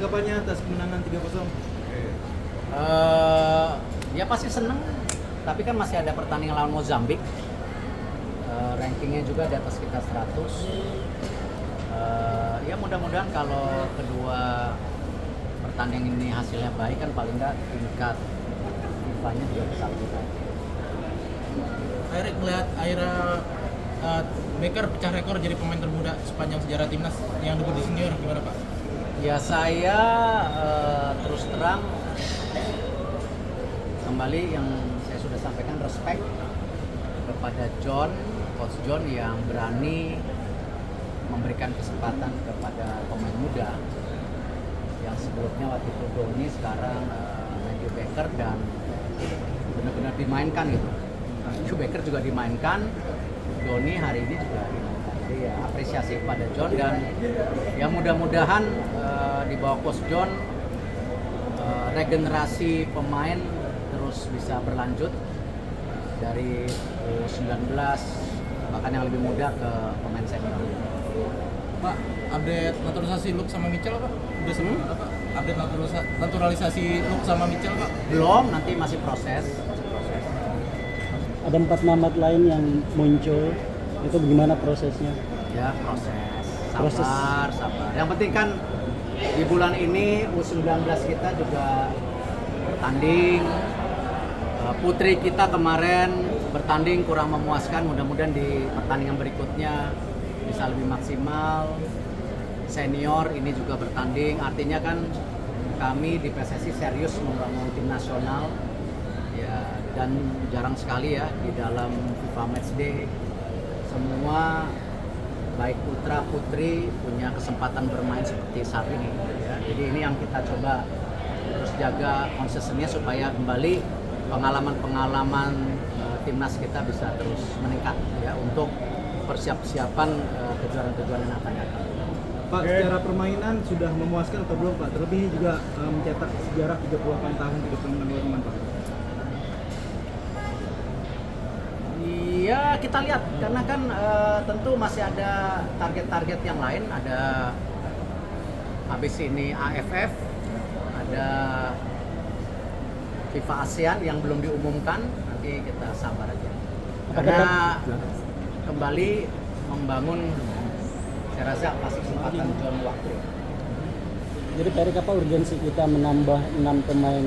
tanggapannya atas kemenangan 3-0? Ya pasti seneng, tapi kan masih ada pertandingan lawan Mozambik. Rankingnya juga di atas kita 100. Ya mudah-mudahan kalau kedua pertandingan ini hasilnya baik kan paling nggak tingkat FIFA-nya juga bisa lebih baik. Erik melihat akhirnya Becker pecah rekor jadi pemain termuda sepanjang sejarah timnas yang debut di senior, gimana Pak? Ya saya terus terang kembali yang saya sudah sampaikan, respect kepada Coach John yang berani memberikan kesempatan kepada pemain muda yang sebelumnya waktu itu Doni, sekarang Matthew Becker, dan benar-benar dimainkan gitu. Matthew Becker juga dimainkan, Doni hari ini juga dimainkan. Jadi ya apresiasi kepada John, dan ya mudah-mudahan di bawah Coach John regenerasi pemain terus bisa berlanjut dari U19 bahkan yang lebih muda ke pemain senior. Pak, update naturalisasi Luke sama Mitchell Pak? Udah semua Pak? Update naturalisasi Luke sama Mitchell Pak? Belum, nanti masih proses. Ada 4 nama lain yang muncul, itu bagaimana prosesnya? Ya sabar. Yang penting kan di bulan ini U19 kita juga bertanding. Putri kita kemarin bertanding kurang memuaskan, mudah-mudahan di pertandingan berikutnya bisa lebih maksimal. Senior ini juga bertanding, artinya kan kami di PSSI serius membangun tim nasional ya, dan jarang sekali ya di dalam FIFA Matchday semua baik putra putri punya kesempatan bermain seperti saat ini ya. Jadi ini yang kita coba terus jaga konsistensinya supaya kembali pengalaman timnas kita bisa terus meningkat ya untuk persiapan kejuaraan-kejuaraan yang akan datang. Pak, secara permainan sudah memuaskan atau belum Pak? Terlebih juga mencetak sejarah 38 tahun tidak pernah teman Pak. Iya, kita lihat karena kan tentu masih ada target-target yang lain, ada habis ini AFF, ada FIFA ASEAN yang belum diumumkan, nanti kita sabar aja. Karena kembali membangun, saya rasa pasti kesempatan John waktu. Jadi Erik, apa urgensi kita menambah 6 pemain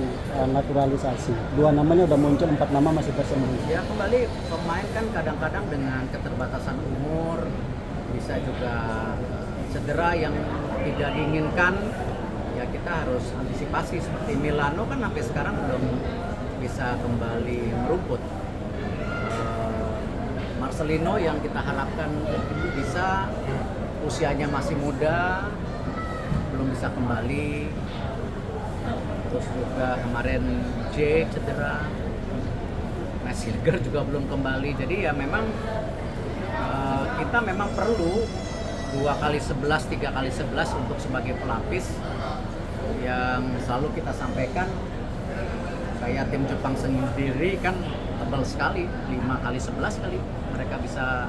naturalisasi? 2 namanya udah muncul, 4 nama masih tersembunyi. Ya kembali pemain kan kadang-kadang dengan keterbatasan umur, bisa juga cedera yang tidak diinginkan. Ya kita harus antisipasi, seperti Milano kan sampai sekarang belum bisa kembali merumput. Marcelino yang kita harapkan bisa, usianya masih muda, belum bisa kembali. Terus juga kemarin J cedera, Silger juga belum kembali. Jadi ya memang kita memang perlu 2x11, 3x11 untuk sebagai pelapis yang selalu kita sampaikan. Kayak tim Jepang sendiri kan tebal sekali, 5x11 kali mereka bisa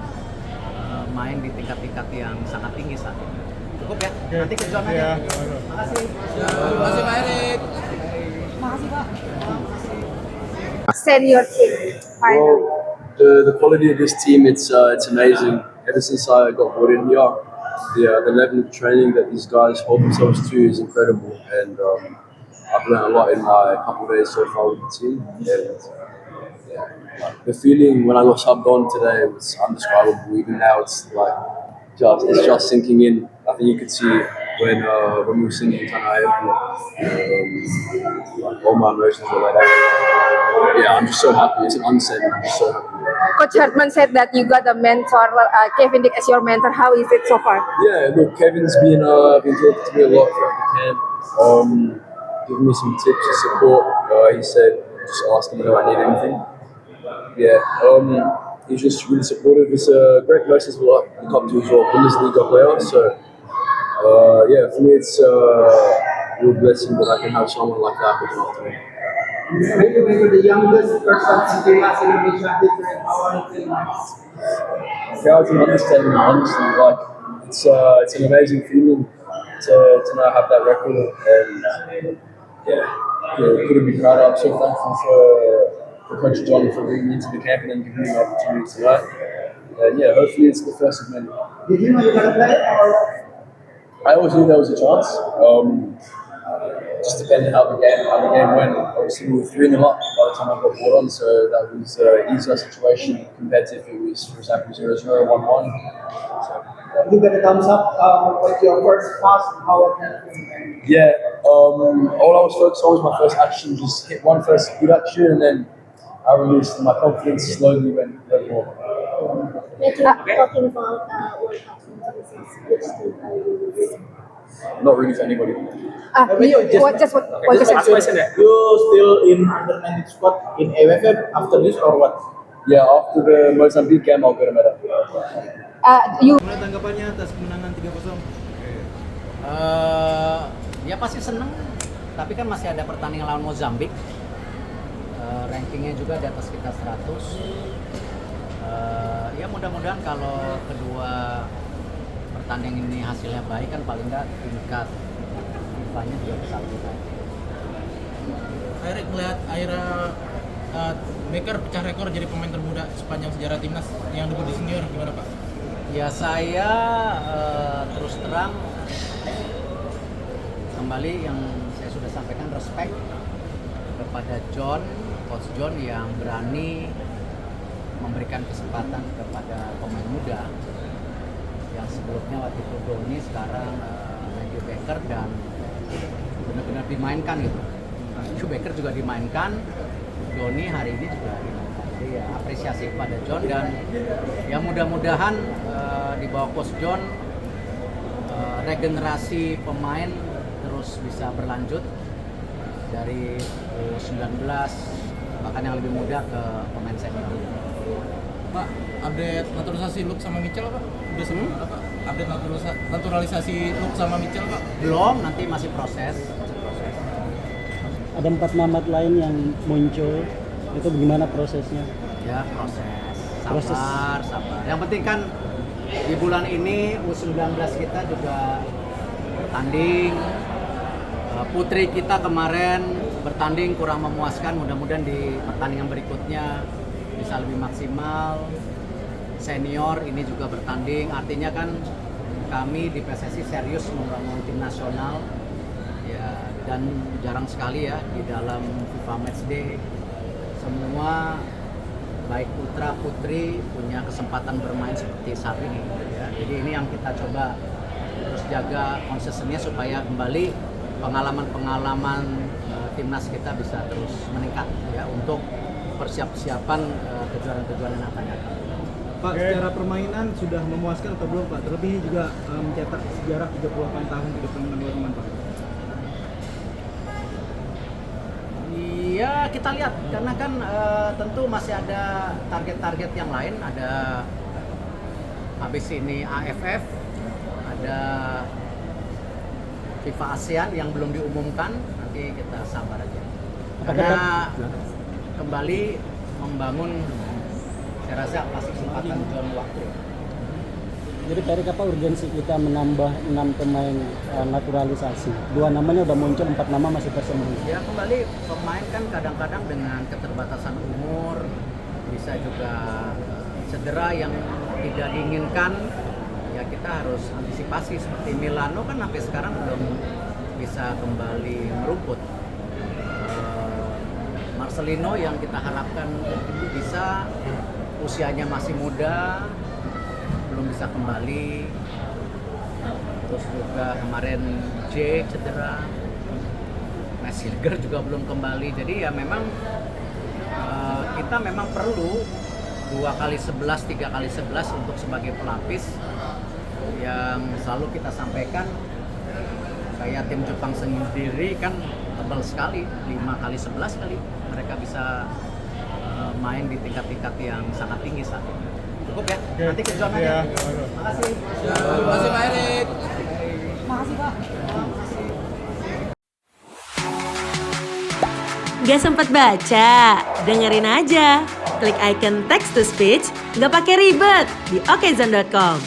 main di tingkat-tingkat yang sangat tinggi saat ini. Cukup ya, nanti ke John aja. Makasih. Terima kasih Pak Erik. Makasih Pak. Senior team finally. Well, the quality of this team, it's amazing. Ever since I got brought in here, the level of training that these guys hold themselves to is incredible, and I've learned a lot in my couple of days so far with the team. And the feeling when I got subbed on today was undescribable. Even now, it's just sinking in. I think you could see when we were singing Tanai, all my emotions were like that. Yeah, I'm just so happy. It's an understatement. I'm just so happy. Coach Hartman said that you got a mentor, Kevin Dick as your mentor. How is it so far? Yeah, look, Kevin's been talking to me a lot throughout the camp, giving me some tips and support. He said just ask him if I need anything. Yeah, he's just really supportive. He's a great coach as well. I look up to as well, Bundesliga player. So yeah, for me it's a real blessing that I can have someone like that looking after me. Maybe the youngest person in Timnas Indonesia history. How are you feeling? Proud to understand, honestly, like it's an amazing feeling to now have that record, and yeah, couldn't be prouder. I'm so thankful for Coach John for bringing me into the camp and then giving me the opportunity tonight. And yeah, hopefully it's the first of many. Did you know you were gonna play or? I always knew there was a chance. Just depending how the game went. Obviously, we were 3-0 up by the time I got brought on, so that was an easier situation compared to if it was, for example, 0-0, 1-1. So, You get a thumbs up with your first pass. How it happened? yeah, all I was focused on was my first action, just hit one first good action, and then I released my confidence slowly went more. Talking about World Cup injuries, which team are you? Not really for anybody. Just one Last question. question ya. You still in under 19 squad in AFF after this or what? Yeah, after the Mozambique game, I'll go to Medan. You Gimana tanggapannya atas kemenangan 3-0? Ya pasti seneng, tapi kan masih ada pertandingan lawan Mozambik. Rankingnya juga di atas kita 100. Ya mudah-mudahan kalau kedua pertandingan ini hasilnya baik kan paling nggak tingkat FIFA-nya juga bisa lebih baik. Erik melihat Aira Baker pecah rekor jadi pemain termuda sepanjang sejarah timnas yang debut di senior, gimana Pak? Ya saya terus terang kembali yang saya sudah sampaikan, respect kepada Coach John yang berani memberikan kesempatan kepada pemain muda yang sebelumnya waktu itu Doni, sekarang Matthew Baker, dan benar-benar dimainkan gitu. Matthew Baker juga dimainkan, Doni hari ini juga dimainkan. Jadi ya apresiasi kepada John, dan ya mudah-mudahan di bawah Coach John regenerasi pemain terus bisa berlanjut dari U19 bahkan yang lebih muda ke pemain senior. Pak, update naturalisasi Luke sama Mitchell Pak? Udah semua apa? Update naturalisasi Luke sama Mitchell Pak? Belum, nanti masih proses. Ada 4 nama lain yang muncul, itu bagaimana prosesnya? Ya proses, sabar. Yang penting kan di bulan ini U19 kita juga bertanding. Putri kita kemarin bertanding kurang memuaskan, mudah-mudahan di pertandingan berikutnya bisa lebih maksimal. Senior ini juga bertanding, artinya kan kami di PSSI serius membangun tim nasional ya, dan jarang sekali ya di dalam FIFA Matchday semua baik putra putri punya kesempatan bermain seperti saat ini ya. Jadi ini yang kita coba terus jaga konsistensinya supaya kembali pengalaman timnas kita bisa terus meningkat ya untuk persiapan kejuaraan-kejuaraan yang akan datang. Pak, secara permainan sudah memuaskan atau belum Pak? Terlebih juga mencetak sejarah 38 tahun di depan teman-teman Pak. Iya, kita lihat karena kan tentu masih ada target-target yang lain, ada habis ini AFF, ada FIFA ASEAN yang belum diumumkan, nanti kita sabar aja. Karena kembali membangun, saya rasa pasti kesempatan John waktu. Jadi Erik, apa urgensi kita menambah 6 pemain naturalisasi? 2 namanya udah muncul, 4 nama masih tersembunyi. Ya kembali pemain kan kadang-kadang dengan keterbatasan umur, bisa juga cedera yang tidak diinginkan. Ya kita harus antisipasi, seperti Milano kan sampai sekarang belum bisa kembali merumput. Marcelino yang kita harapkan bisa, usianya masih muda, belum bisa kembali. Terus juga kemarin J cedera, Messilger juga belum kembali. Jadi ya memang kita memang perlu 2x11, 3x11 untuk sebagai pelapis yang selalu kita sampaikan. Kayak tim Jepang sendiri kan tebal sekali, 5x11 kali mereka bisa main di tingkat-tingkat yang sangat tinggi saat ini. Cukup ya, nanti ke John aja. Makasih. Terima kasih Pak Erik. Makasih Pak. Gak sempat baca? Dengerin aja. Klik icon text to speech, gak pakai ribet di okezone.com.